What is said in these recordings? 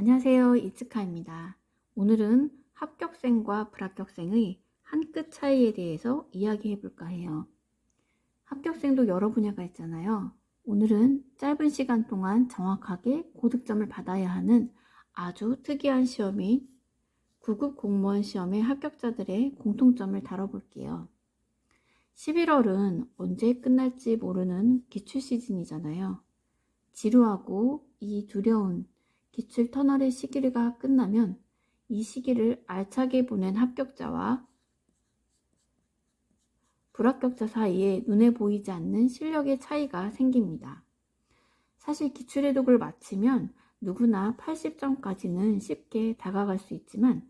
안녕하세요. 이츠카입니다. 오늘은 합격생과 불합격생의 한 끗 차이에 대해서 이야기해 볼까 해요. 합격생도 여러 분야가 있잖아요. 오늘은 짧은 시간 동안 정확하게 고득점을 받아야 하는 아주 특이한 시험인 9급 공무원 시험의 합격자들의 공통점을 다뤄볼게요. 11월은 언제 끝날지 모르는 기출 시즌이잖아요. 지루하고 이 두려운 기출 터널의 시기가 끝나면 이 시기를 알차게 보낸 합격자와 불합격자 사이에 눈에 보이지 않는 실력의 차이가 생깁니다. 사실 기출해독을 마치면 누구나 80점까지는 쉽게 다가갈 수 있지만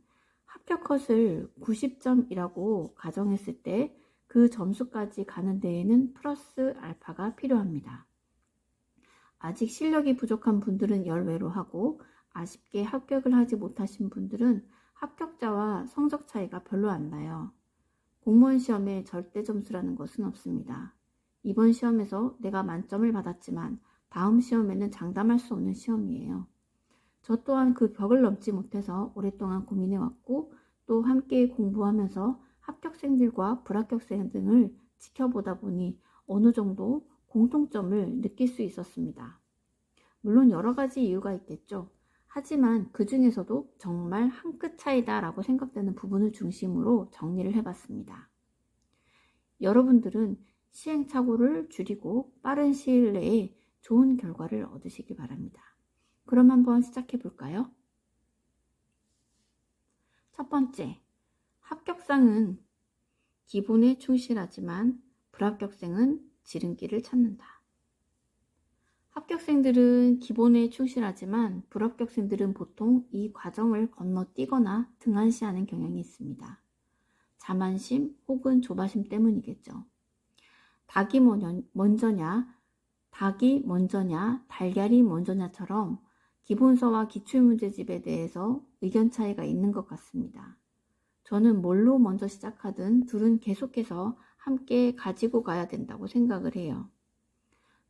합격 컷을 90점이라고 가정했을 때 그 점수까지 가는 데에는 플러스 알파가 필요합니다. 아직 실력이 부족한 분들은 열외로 하고 아쉽게 합격을 하지 못하신 분들은 합격자와 성적 차이가 별로 안 나요. 공무원 시험에 절대 점수라는 것은 없습니다. 이번 시험에서 내가 만점을 받았지만 다음 시험에는 장담할 수 없는 시험이에요. 저 또한 그 벽을 넘지 못해서 오랫동안 고민해왔고 또 함께 공부하면서 합격생들과 불합격생 등을 지켜보다 보니 어느 정도 공통점을 느낄 수 있었습니다. 물론 여러 가지 이유가 있겠죠. 하지만 그 중에서도 정말 한 끗 차이다 라고 생각되는 부분을 중심으로 정리를 해봤습니다. 여러분들은 시행착오를 줄이고 빠른 시일 내에 좋은 결과를 얻으시기 바랍니다. 그럼 한번 시작해 볼까요? 첫 번째, 합격상은 기본에 충실하지만 불합격생은 지름길을 찾는다. 합격생들은 기본에 충실하지만 불합격생들은 보통 이 과정을 건너뛰거나 등한시하는 경향이 있습니다. 자만심 혹은 조바심 때문이겠죠. 닭이 먼저냐, 달걀이 먼저냐처럼 기본서와 기출문제집에 대해서 의견 차이가 있는 것 같습니다. 저는 뭘로 먼저 시작하든 둘은 계속해서 함께 가지고 가야 된다고 생각을 해요.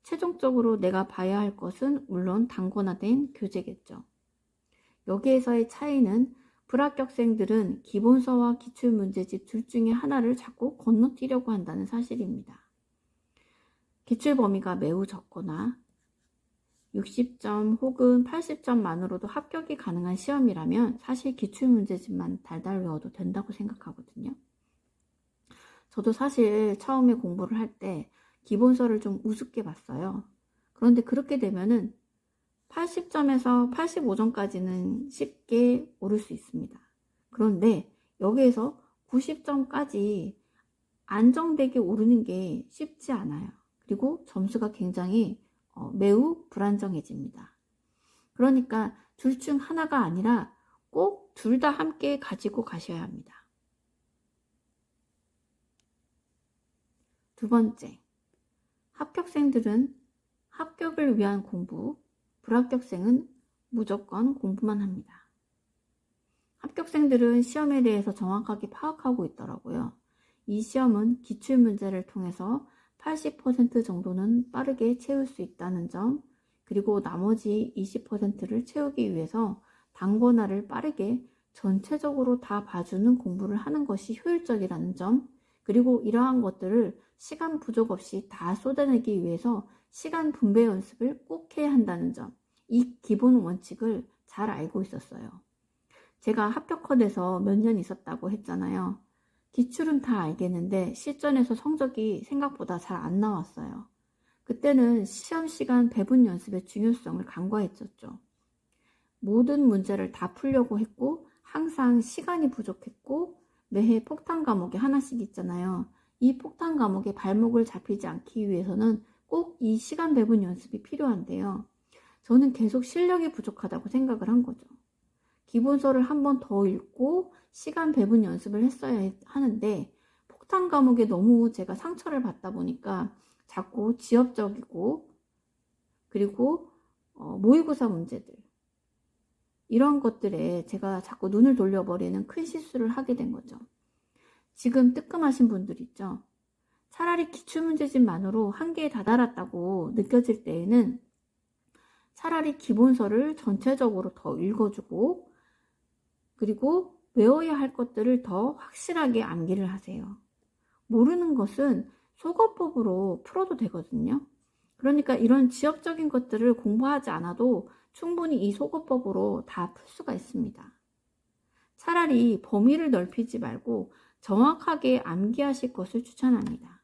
최종적으로 내가 봐야 할 것은 물론 단권화된 교재겠죠. 여기에서의 차이는 불합격생들은 기본서와 기출문제집 둘 중에 하나를 자꾸 건너뛰려고 한다는 사실입니다. 기출 범위가 매우 적거나 60점 혹은 80점만으로도 합격이 가능한 시험이라면 사실 기출문제집만 달달 외워도 된다고 생각하거든요. 저도 사실 처음에 공부를 할 때 기본서를 좀 우습게 봤어요. 그런데 그렇게 되면은 80점에서 85점까지는 쉽게 오를 수 있습니다. 그런데 여기에서 90점까지 안정되게 오르는 게 쉽지 않아요. 그리고 점수가 굉장히 매우 불안정해집니다. 그러니까 둘 중 하나가 아니라 꼭 둘 다 함께 가지고 가셔야 합니다. 두 번째, 합격생들은 합격을 위한 공부, 불합격생은 무조건 공부만 합니다. 합격생들은 시험에 대해서 정확하게 파악하고 있더라고요. 이 시험은 기출문제를 통해서 80% 정도는 빠르게 채울 수 있다는 점, 그리고 나머지 20%를 채우기 위해서 단권화를 빠르게 전체적으로 다 봐주는 공부를 하는 것이 효율적이라는 점, 그리고 이러한 것들을 시간 부족 없이 다 쏟아내기 위해서 시간 분배 연습을 꼭 해야 한다는 점, 이 기본 원칙을 잘 알고 있었어요. 제가 합격컷에서 몇 년 있었다고 했잖아요. 기출은 다 알겠는데 실전에서 성적이 생각보다 잘 안 나왔어요. 그때는 시험 시간 배분 연습의 중요성을 간과했었죠. 모든 문제를 다 풀려고 했고 항상 시간이 부족했고 매해 폭탄 과목이 하나씩 있잖아요. 이 폭탄 과목에 발목을 잡히지 않기 위해서는 꼭 이 시간 배분 연습이 필요한데요. 저는 계속 실력이 부족하다고 생각을 한 거죠. 기본서를 한 번 더 읽고 시간 배분 연습을 했어야 하는데 폭탄 과목에 너무 제가 상처를 받다 보니까 자꾸 지엽적이고 그리고 모의고사 문제들 이런 것들에 제가 자꾸 눈을 돌려버리는 큰 실수를 하게 된 거죠. 지금 뜨끔하신 분들 있죠. 차라리 기출문제집만으로 한계에 다다랐다고 느껴질 때에는 차라리 기본서를 전체적으로 더 읽어주고, 그리고 외워야 할 것들을 더 확실하게 암기를 하세요. 모르는 것은 속어법으로 풀어도 되거든요. 그러니까 이런 지역적인 것들을 공부하지 않아도 충분히 이 속어법으로 다 풀 수가 있습니다. 차라리 범위를 넓히지 말고 정확하게 암기하실 것을 추천합니다.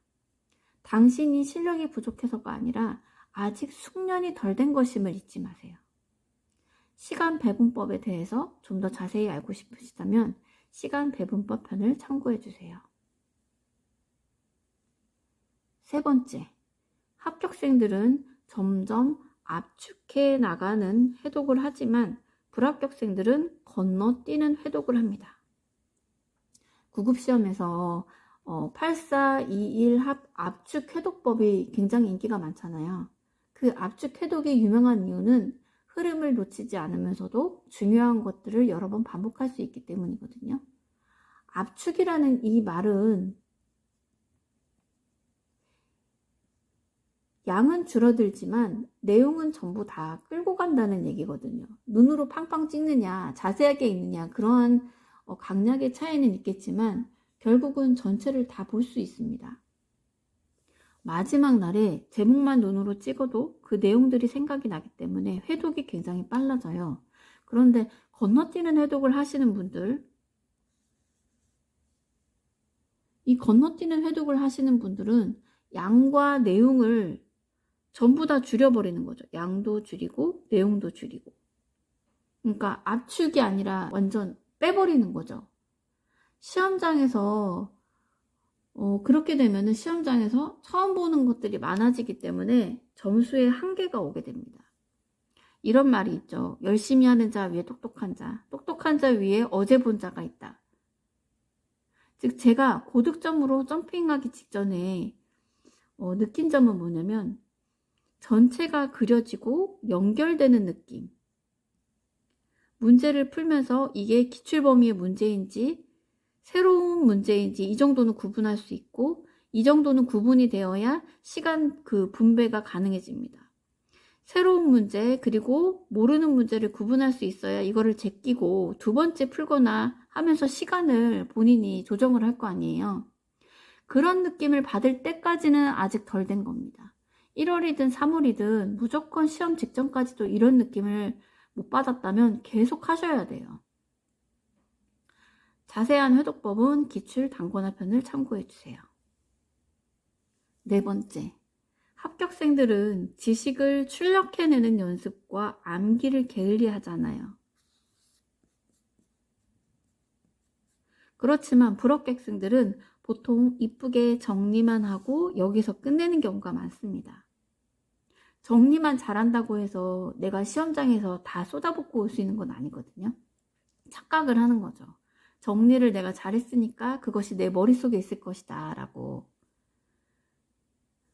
당신이 실력이 부족해서가 아니라 아직 숙련이 덜 된 것임을 잊지 마세요. 시간 배분법에 대해서 좀 더 자세히 알고 싶으시다면 시간 배분법 편을 참고해 주세요. 세 번째, 합격생들은 점점 압축해 나가는 해독을 하지만 불합격생들은 건너뛰는 해독을 합니다. 구급시험에서 8421 압축 해독법이 굉장히 인기가 많잖아요. 그 압축 해독이 유명한 이유는 흐름을 놓치지 않으면서도 중요한 것들을 여러 번 반복할 수 있기 때문이거든요. 압축이라는 이 말은 양은 줄어들지만 내용은 전부 다 끌고 간다는 얘기거든요. 눈으로 팡팡 찍느냐, 자세하게 읽느냐, 그러한 강약의 차이는 있겠지만 결국은 전체를 다 볼 수 있습니다. 마지막 날에 제목만 눈으로 찍어도 그 내용들이 생각이 나기 때문에 회독이 굉장히 빨라져요. 그런데 건너뛰는 회독을 하시는 분들, 이 건너뛰는 회독을 하시는 분들은 양과 내용을 전부 다 줄여버리는 거죠. 양도 줄이고 내용도 줄이고. 그러니까 압축이 아니라 완전 빼버리는 거죠. 시험장에서 그렇게 되면은 시험장에서 처음 보는 것들이 많아지기 때문에 점수에 한계가 오게 됩니다. 이런 말이 있죠. 열심히 하는 자 위에 똑똑한 자, 똑똑한 자 위에 어제 본 자가 있다. 즉 제가 고득점으로 점핑하기 직전에 느낀 점은 뭐냐면 전체가 그려지고 연결되는 느낌. 문제를 풀면서 이게 기출범위의 문제인지 새로운 문제인지 이 정도는 구분할 수 있고 이 정도는 구분이 되어야 시간 그 분배가 가능해집니다. 새로운 문제 그리고 모르는 문제를 구분할 수 있어야 이거를 제끼고 두 번째 풀거나 하면서 시간을 본인이 조정을 할 거 아니에요. 그런 느낌을 받을 때까지는 아직 덜 된 겁니다. 1월이든 3월이든 무조건 시험 직전까지도 이런 느낌을 못 받았다면 계속 하셔야 돼요. 자세한 회독법은 기출 단권화 편을 참고해 주세요. 네 번째, 합격생들은 지식을 출력해내는 연습과 암기를 게을리 하잖아요. 그렇지만 불합격생들은 보통 이쁘게 정리만 하고 여기서 끝내는 경우가 많습니다. 정리만 잘한다고 해서 내가 시험장에서 다 쏟아붓고 올 수 있는 건 아니거든요. 착각을 하는 거죠. 정리를 내가 잘했으니까 그것이 내 머릿속에 있을 것이다 라고.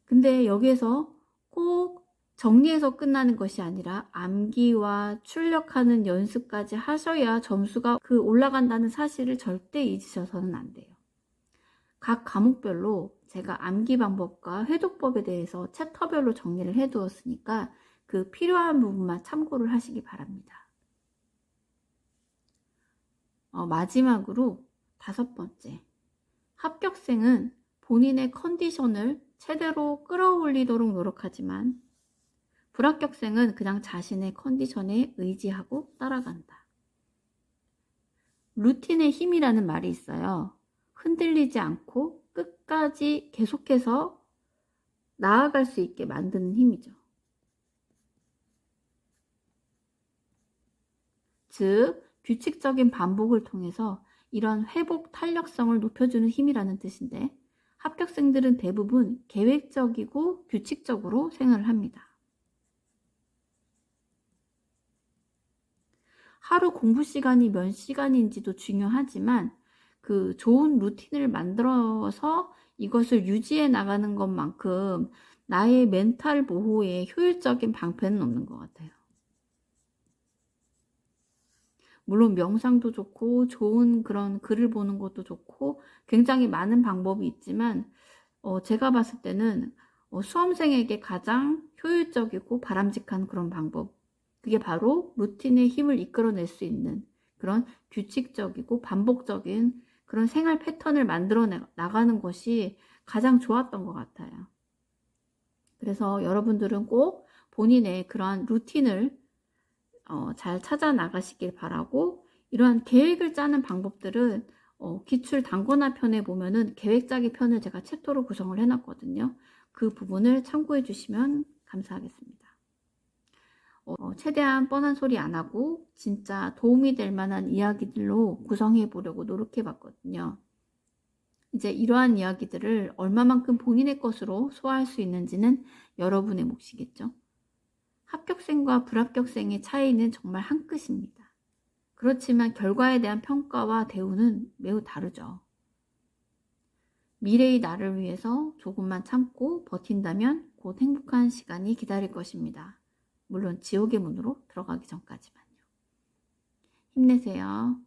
근데 여기에서 꼭 정리해서 끝나는 것이 아니라 암기와 출력하는 연습까지 하셔야 점수가 올라간다는 사실을 절대 잊으셔서는 안 돼요. 각 과목별로 제가 암기 방법과 회독법에 대해서 챕터별로 정리를 해 두었으니까 그 필요한 부분만 참고를 하시기 바랍니다. 마지막으로 5번째, 합격생은 본인의 컨디션을 최대로 끌어올리도록 노력하지만 불합격생은 그냥 자신의 컨디션에 의지하고 따라간다. 루틴의 힘이라는 말이 있어요. 흔들리지 않고 끝까지 계속해서 나아갈 수 있게 만드는 힘이죠. 즉, 규칙적인 반복을 통해서 이런 회복 탄력성을 높여주는 힘이라는 뜻인데 합격생들은 대부분 계획적이고 규칙적으로 생활을 합니다. 하루 공부 시간이 몇 시간인지도 중요하지만 그 좋은 루틴을 만들어서 이것을 유지해 나가는 것만큼 나의 멘탈 보호에 효율적인 방패는 없는 것 같아요. 물론 명상도 좋고 좋은 그런 글을 보는 것도 좋고 굉장히 많은 방법이 있지만 제가 봤을 때는 수험생에게 가장 효율적이고 바람직한 그런 방법 그게 바로 루틴의 힘을 이끌어낼 수 있는 그런 규칙적이고 반복적인 그런 생활 패턴을 만들어 나가는 것이 가장 좋았던 것 같아요. 그래서 여러분들은 꼭 본인의 그러한 루틴을 잘 찾아 나가시길 바라고, 이러한 계획을 짜는 방법들은 기출 단권화 편에 보면은 계획 짜기 편을 제가 챕터로 구성을 해놨거든요. 그 부분을 참고해 주시면 감사하겠습니다. 최대한 뻔한 소리 안 하고 진짜 도움이 될 만한 이야기들로 구성해 보려고 노력해 봤거든요. 이제 이러한 이야기들을 얼마만큼 본인의 것으로 소화할 수 있는지는 여러분의 몫이겠죠. 합격생과 불합격생의 차이는 정말 한 끗입니다. 그렇지만 결과에 대한 평가와 대우는 매우 다르죠. 미래의 나를 위해서 조금만 참고 버틴다면 곧 행복한 시간이 기다릴 것입니다. 물론 지옥의 문으로 들어가기 전까지만요. 힘내세요.